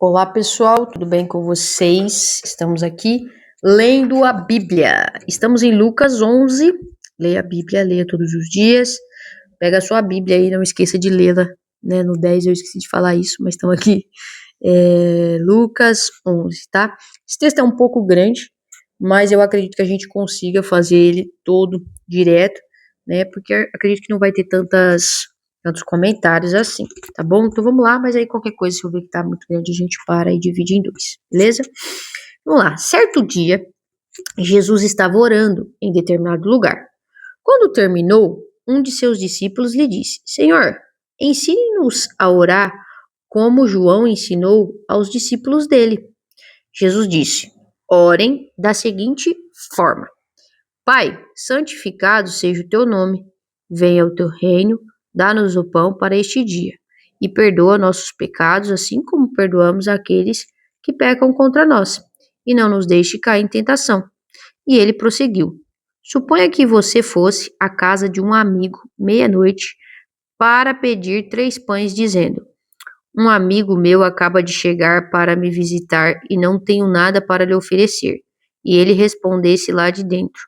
Olá pessoal, tudo bem com vocês? Estamos aqui lendo a Bíblia. Estamos em Lucas 11. Leia a Bíblia, leia todos os dias. Pega a sua Bíblia aí, não esqueça de lê-la, né? No 10 eu esqueci de falar isso, mas estamos aqui. Lucas 11, tá? Esse texto é um pouco grande, mas eu acredito que a gente consiga fazer ele todo direto, né? Porque eu acredito que não vai ter tantos comentários assim, tá bom? Então vamos lá, mas aí qualquer coisa, se eu ver que tá muito grande, a gente para e divide em dois, beleza? Vamos lá. Certo dia, Jesus estava orando em determinado lugar. Quando terminou, um de seus discípulos lhe disse: Senhor, ensine-nos a orar como João ensinou aos discípulos dele. Jesus disse: Orem da seguinte forma: Pai, santificado seja o teu nome, venha o teu reino, dá-nos o pão para este dia, e perdoa nossos pecados, assim como perdoamos aqueles que pecam contra nós, e não nos deixe cair em tentação. E ele prosseguiu: Suponha que você fosse à casa de um amigo meia-noite para pedir 3 pães, dizendo: Um amigo meu acaba de chegar para me visitar e não tenho nada para lhe oferecer. E ele respondesse lá de dentro: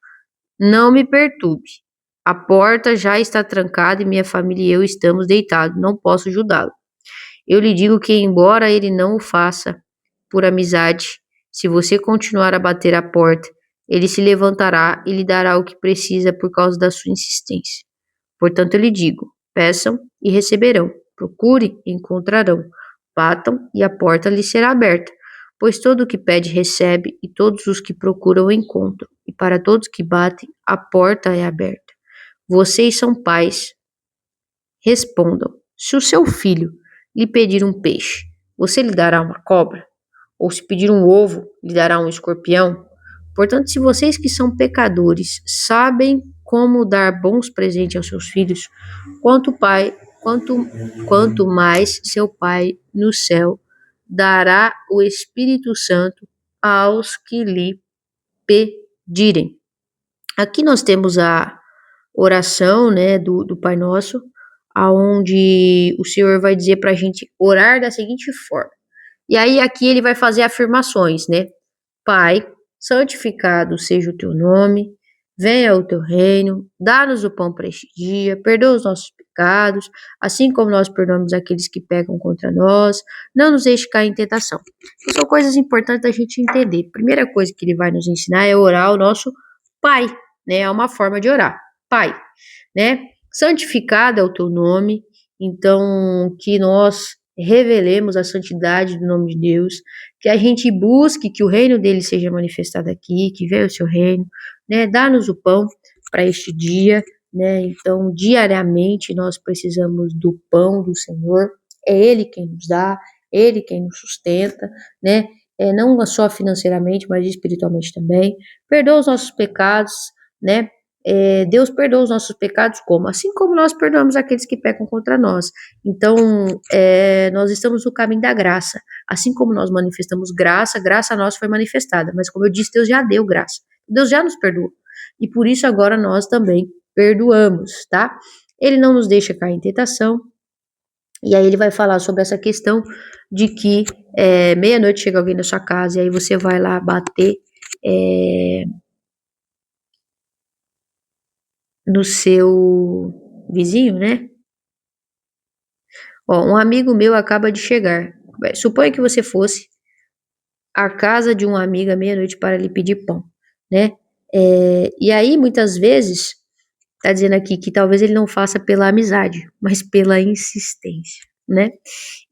Não me perturbe. A porta já está trancada e minha família e eu estamos deitados. Não posso ajudá-lo. Eu lhe digo que, embora ele não o faça por amizade, se você continuar a bater a porta, ele se levantará e lhe dará o que precisa por causa da sua insistência. Portanto, eu lhe digo: peçam e receberão, procure e encontrarão, batam e a porta lhe será aberta. Pois todo o que pede recebe, e todos os que procuram encontram, e para todos que batem, a porta é aberta. Vocês são pais, respondam: se o seu filho lhe pedir um peixe, você lhe dará uma cobra? Ou se pedir um ovo, lhe dará um escorpião? Portanto, se vocês que são pecadores sabem como dar bons presentes aos seus filhos, quanto mais seu Pai no céu dará o Espírito Santo aos que lhe pedirem. Aqui nós temos a oração, né, do Pai Nosso, aonde o Senhor vai dizer para a gente orar da seguinte forma. E aí aqui ele vai fazer afirmações, né? Pai, santificado seja o teu nome, venha o teu reino, dá-nos o pão para este dia, perdoa os nossos pecados, assim como nós perdoamos aqueles que pecam contra nós, não nos deixe cair em tentação. Então, são coisas importantes da gente entender. Primeira coisa que ele vai nos ensinar é orar ao nosso Pai, né? É uma forma de orar. Pai, né? Santificado é o teu nome, então que nós revelemos a santidade do nome de Deus, que a gente busque que o reino dele seja manifestado aqui, que venha o seu reino, né? Dá-nos o pão para este dia, né? Então, diariamente nós precisamos do pão do Senhor, é ele quem nos dá, ele quem nos sustenta, né? Não só financeiramente, mas espiritualmente também. Perdoa os nossos pecados, né? Deus perdoa os nossos pecados como? Assim como nós perdoamos aqueles que pecam contra nós. Então, nós estamos no caminho da graça. Assim como nós manifestamos graça, graça a nós foi manifestada. Mas como eu disse, Deus já deu graça. Deus já nos perdoou. E por isso agora nós também perdoamos, tá? Ele não nos deixa cair em tentação. E aí ele vai falar sobre essa questão de que meia-noite chega alguém na sua casa e aí você vai lá bater no seu vizinho, né? Ó, um amigo meu acaba de chegar. Suponha que você fosse à casa de uma amiga meia-noite para lhe pedir pão, né? E aí, muitas vezes, tá dizendo aqui que talvez ele não faça pela amizade, mas pela insistência, né?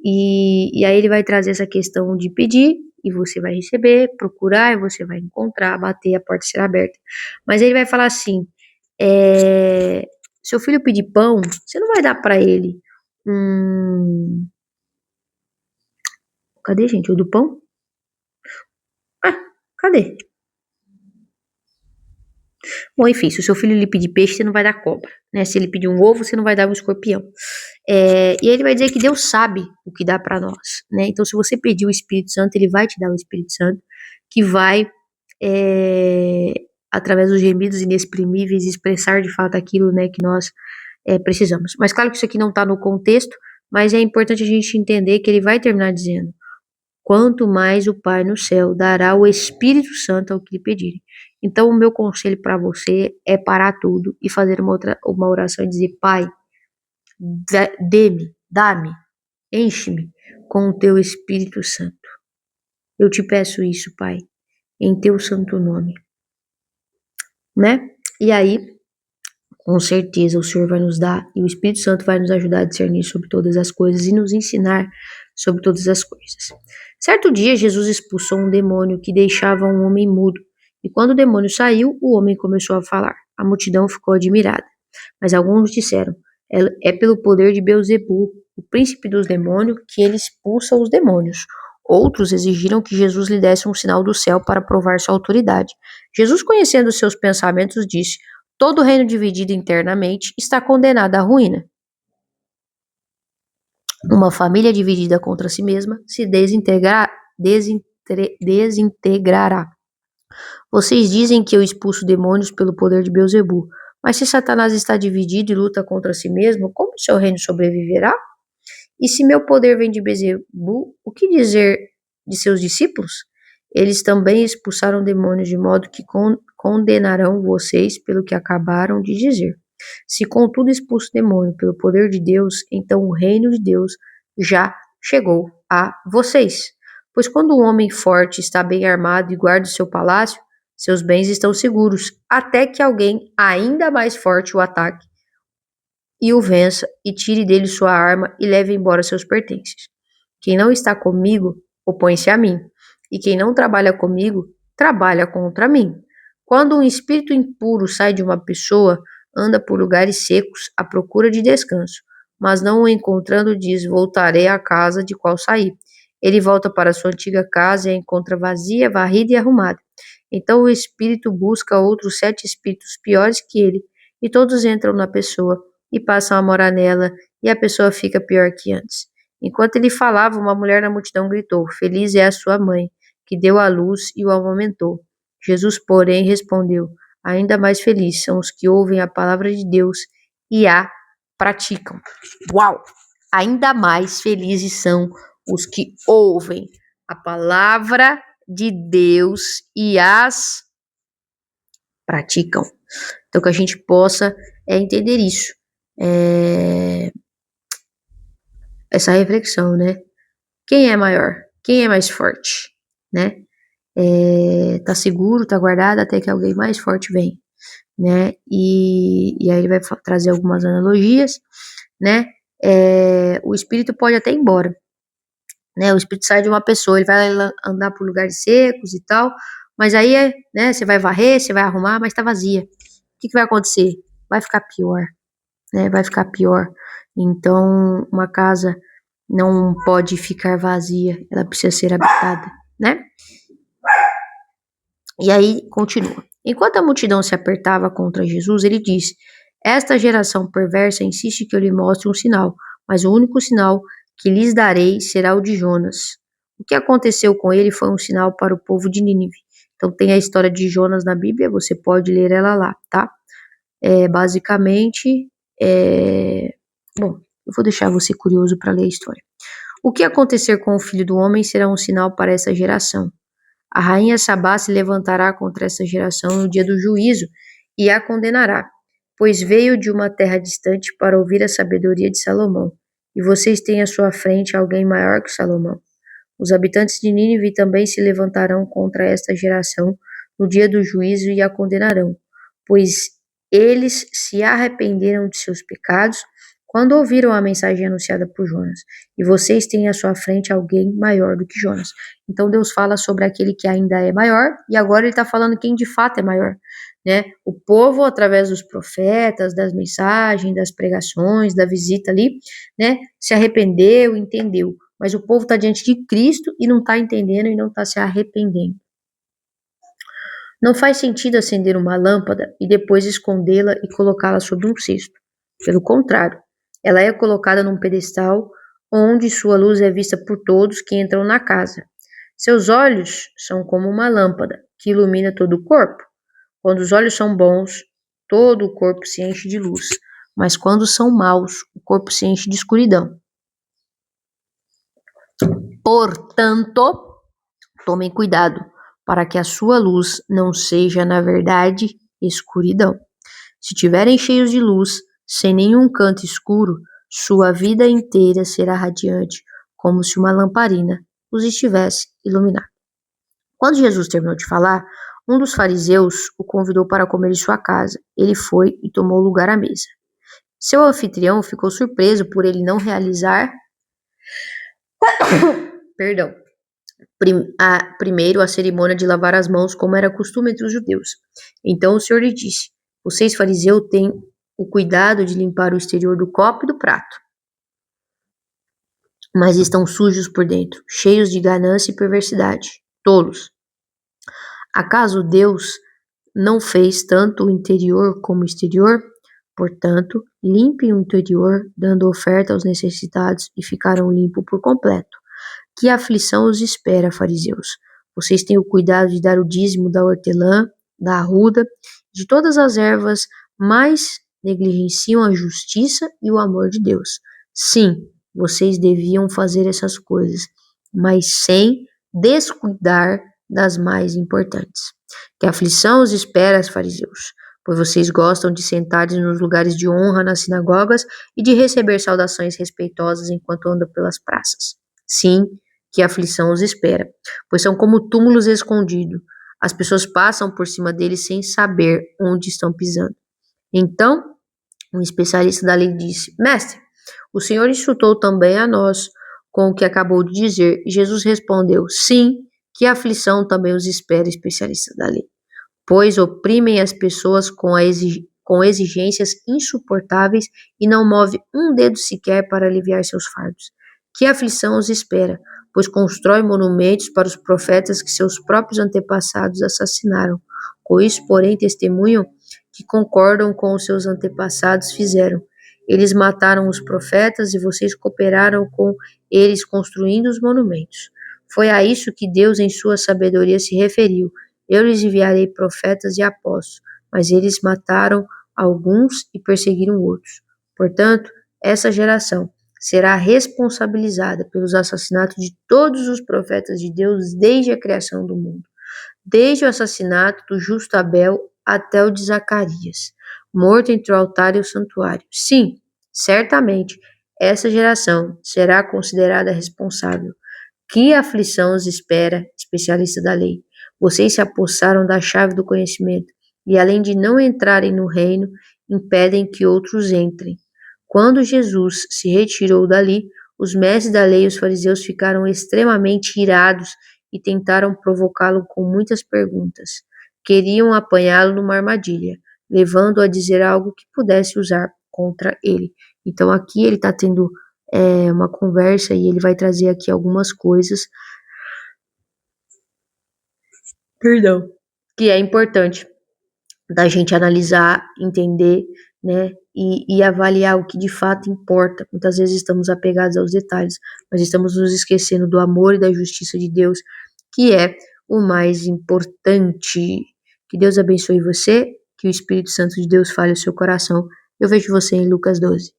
E aí ele vai trazer essa questão de pedir, e você vai receber, procurar, e você vai encontrar, bater, a porta será aberta. Mas ele vai falar assim, seu filho pedir pão, você não vai dar para ele cadê, gente, o do pão? Cadê? Bom, enfim, se o seu filho lhe pedir peixe, você não vai dar cobra, né? Se ele pedir um ovo, você não vai dar um escorpião. E ele vai dizer que Deus sabe o que dá para nós, né? Então, se você pedir o Espírito Santo, ele vai te dar o Espírito Santo, que vai, através dos gemidos inexprimíveis, expressar de fato aquilo, né, que nós precisamos. Mas claro que isso aqui não está no contexto, mas é importante a gente entender que ele vai terminar dizendo: quanto mais o Pai no céu dará o Espírito Santo ao que lhe pedirem. Então, o meu conselho para você é parar tudo e fazer uma oração e dizer: Pai, dá-me, enche-me com o teu Espírito Santo. Eu te peço isso, Pai, em teu santo nome, né? E aí, com certeza, o Senhor vai nos dar e o Espírito Santo vai nos ajudar a discernir sobre todas as coisas e nos ensinar sobre todas as coisas. Certo dia, Jesus expulsou um demônio que deixava um homem mudo. E quando o demônio saiu, o homem começou a falar. A multidão ficou admirada. Mas alguns disseram: é pelo poder de Beelzebu, o príncipe dos demônios, que ele expulsa os demônios. Outros exigiram que Jesus lhe desse um sinal do céu para provar sua autoridade. Jesus, conhecendo seus pensamentos, disse: todo reino dividido internamente está condenado à ruína. Uma família dividida contra si mesma se desintegrará. Vocês dizem que eu expulso demônios pelo poder de Beelzebu, mas se Satanás está dividido e luta contra si mesmo, como seu reino sobreviverá? E se meu poder vem de Beelzebu, o que dizer de seus discípulos? Eles também expulsaram demônios, de modo que condenarão vocês pelo que acabaram de dizer. Se contudo expulso demônio pelo poder de Deus, então o reino de Deus já chegou a vocês. Pois quando um homem forte está bem armado e guarda o seu palácio, seus bens estão seguros, até que alguém ainda mais forte o ataque e o vença, e tire dele sua arma e leve embora seus pertences. Quem não está comigo, opõe-se a mim, e quem não trabalha comigo, trabalha contra mim. Quando um espírito impuro sai de uma pessoa, anda por lugares secos à procura de descanso, mas não o encontrando, diz: voltarei à casa de qual saí. Ele volta para sua antiga casa e a encontra vazia, varrida e arrumada. Então o espírito busca outros 7 espíritos piores que ele, e todos entram na pessoa e passam a morar nela, e a pessoa fica pior que antes. Enquanto ele falava, uma mulher na multidão gritou: feliz é a sua mãe, que deu à luz e o amamentou. Jesus, porém, respondeu: ainda mais felizes são os que ouvem a palavra de Deus e a praticam. Uau! Ainda mais felizes são os que ouvem a palavra de Deus e as praticam. Então, que a gente possa entender isso. Essa reflexão, né? Quem é maior? Quem é mais forte? Né? Tá seguro, tá guardado até que alguém mais forte vem, né? E aí ele vai trazer algumas analogias, né? O espírito pode até ir embora, né? O espírito sai de uma pessoa, ele vai andar por lugares secos e tal, mas aí, né? Você vai varrer, você vai arrumar, mas tá vazia. O que vai acontecer? Vai ficar pior, né? Vai ficar pior. Então, uma casa não pode ficar vazia, ela precisa ser habitada, né? E aí, continua. Enquanto a multidão se apertava contra Jesus, ele disse: esta geração perversa insiste que eu lhe mostre um sinal, mas o único sinal que lhes darei será o de Jonas. O que aconteceu com ele foi um sinal para o povo de Nínive. Então, tem a história de Jonas na Bíblia, você pode ler ela lá, tá? Basicamente, bom, eu vou deixar você curioso para ler a história. O que acontecer com o filho do homem será um sinal para essa geração. A rainha Sabá se levantará contra essa geração no dia do juízo e a condenará, pois veio de uma terra distante para ouvir a sabedoria de Salomão, e vocês têm à sua frente alguém maior que Salomão. Os habitantes de Nínive também se levantarão contra esta geração no dia do juízo e a condenarão, pois eles se arrependeram de seus pecados quando ouviram a mensagem anunciada por Jonas, e vocês têm à sua frente alguém maior do que Jonas. Então Deus fala sobre aquele que ainda é maior, e agora ele está falando quem de fato é maior, né? O povo, através dos profetas, das mensagens, das pregações, da visita ali, né? Se arrependeu, entendeu. Mas o povo está diante de Cristo e não está entendendo e não está se arrependendo. Não faz sentido acender uma lâmpada e depois escondê-la e colocá-la sobre um cesto. Pelo contrário, ela é colocada num pedestal onde sua luz é vista por todos que entram na casa. Seus olhos são como uma lâmpada que ilumina todo o corpo. Quando os olhos são bons, todo o corpo se enche de luz, mas quando são maus, o corpo se enche de escuridão. Portanto, tomem cuidado para que a sua luz não seja, na verdade, escuridão. Se estiverem cheios de luz, sem nenhum canto escuro, sua vida inteira será radiante, como se uma lamparina os estivesse iluminando. Quando Jesus terminou de falar, um dos fariseus o convidou para comer em sua casa. Ele foi e tomou lugar à mesa. Seu anfitrião ficou surpreso por ele não realizar perdão, primeiro a cerimônia de lavar as mãos, como era costume entre os judeus. Então o Senhor lhe disse: vocês, fariseus, têm o cuidado de limpar o exterior do copo e do prato, mas estão sujos por dentro, cheios de ganância e perversidade. Tolos! Acaso Deus não fez tanto o interior como o exterior? Portanto, limpem o interior, dando oferta aos necessitados, e ficarão limpos por completo. Que aflição os espera, fariseus! Vocês têm o cuidado de dar o dízimo da hortelã, da arruda, de todas as ervas, mas negligenciam a justiça e o amor de Deus. Sim, vocês deviam fazer essas coisas, mas sem descuidar das mais importantes. Que aflição os espera, fariseus! Pois vocês gostam de sentar nos lugares de honra nas sinagogas e de receber saudações respeitosas enquanto andam pelas praças. Sim, que aflição os espera, pois são como túmulos escondidos. As pessoas passam por cima deles sem saber onde estão pisando. Então, um especialista da lei disse: Mestre, o Senhor insultou também a nós com o que acabou de dizer. Jesus respondeu: Sim, que aflição também os espera, especialista da lei, pois oprimem as pessoas com exigências insuportáveis e não move um dedo sequer para aliviar seus fardos. Que aflição os espera, pois constrói monumentos para os profetas que seus próprios antepassados assassinaram. Com isso, porém, testemunham que concordam com os seus antepassados fizeram. Eles mataram os profetas e vocês cooperaram com eles construindo os monumentos. Foi a isso que Deus, em sua sabedoria, se referiu. Eu lhes enviarei profetas e apóstolos, mas eles mataram alguns e perseguiram outros. Portanto, essa geração será responsabilizada pelos assassinatos de todos os profetas de Deus desde a criação do mundo, desde o assassinato do justo Abel até o de Zacarias, morto entre o altar e o santuário. Sim, certamente, essa geração será considerada responsável. Que aflição os espera, especialista da lei! Vocês se apossaram da chave do conhecimento e, além de não entrarem no reino, impedem que outros entrem. Quando Jesus se retirou dali, os mestres da lei e os fariseus ficaram extremamente irados e tentaram provocá-lo com muitas perguntas. Queriam apanhá-lo numa armadilha, levando-o a dizer algo que pudesse usar contra ele. Então aqui ele está tendo uma conversa e ele vai trazer aqui algumas coisas, que é importante da gente analisar, entender, né, e avaliar o que de fato importa. Muitas vezes estamos apegados aos detalhes, mas estamos nos esquecendo do amor e da justiça de Deus, que é o mais importante. Que Deus abençoe você, que o Espírito Santo de Deus fale o seu coração. Eu vejo você em Lucas 12.